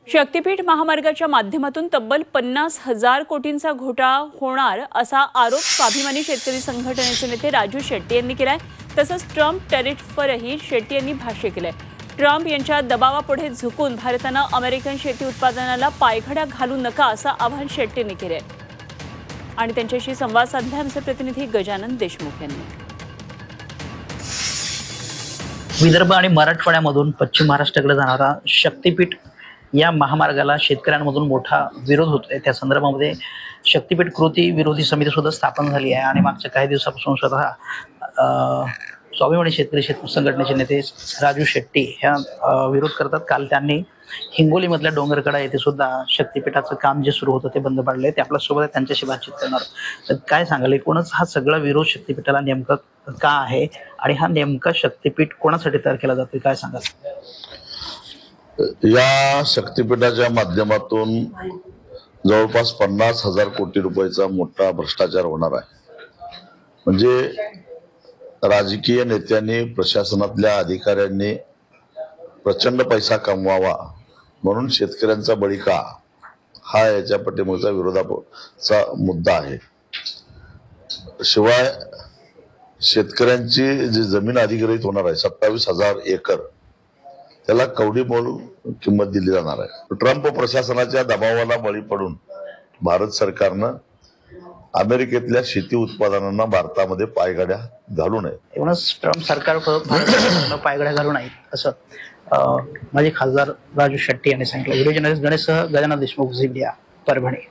शक्तीपीठ महामार्गाच्या माध्यमातून तब्बल 50,000 कोटींचा घोटाळा होणार असा आरोप स्वाभिमानी शेतकरी संघटनेचे नेते राजू शेट्टी यांनी केलाय। तसंच ट्रम्प टॅरिफवरही शेट्टी यांनी भाष्य केलंय। ट्रम्प यांच्या दबावापुढे झुकून भारतानं अमेरिकन शेती उत्पादनाला पायघड्या घालू नका असं आवाहन शेट्टींनी केलंय। आणि त्यांच्याशी संवाद साधला आमचे प्रतिनिधी गजानन देशमुख यांनी। विदर्भ आणि मराठवाड्यामधून पश्चिम महाराष्ट्राकडे जाणारा शक्तीपीठ या महामार्गाला शेतकऱ्यांमधून मोठा विरोध होतोय। त्या संदर्भामध्ये शक्तीपीठ कृती विरोधी समिती सुद्धा स्थापन झाली आहे आणि मागच्या काही दिवसापासून स्वतः स्वाभिमानी शेतकरी संघटनेचे नेते राजू शेट्टी ह्या विरोध करतात। काल त्यांनी हिंगोलीमधल्या डोंगरकडा येथे सुद्धा शक्तीपीठाचं काम जे सुरू होतं ते बंद पाडले। ते आपल्यासोबत त्यांच्याशी बातचीत करणार। तर काय सांगाल, एकूणच हा सगळा विरोध शक्तीपीठाला नेमकं का आहे आणि हा नेमका शक्तीपीठ कोणासाठी तयार केला जातोय, काय सांगाल? या शक्तीपीठाच्या माध्यमातून जवळपास 50,000 कोटी रुपयाचा मोठा भ्रष्टाचार होणार आहे। म्हणजे राजकीय नेत्यांनी, प्रशासनातल्या अधिकाऱ्यांनी प्रचंड पैसा कमवावा म्हणून शेतकऱ्यांचा बळी का, हा याच्या पाठीमागचा विरोधाचा मुद्दा आहे। शिवाय शेतकऱ्यांची जी जमीन अधिग्रहित होणार आहे 27,000 एकर, त्याला कवडीमोल किंमत दिली जाणार आहे। ट्रम्प प्रशासनाच्या दबावाला बळी पडून भारत सरकारनं अमेरिकेतल्या शेती उत्पादनांना भारतामध्ये पायघड्या घालू नये। एकूणच ट्रम्प सरकार पायघड्या घालू नाहीत असं माजी खासदार राजू शेट्टी यांनी सांगितलं। व्हिडिओ जर्नलिस्ट गणेशसह गजानन देशमुख, झी मीडिया, परभणी।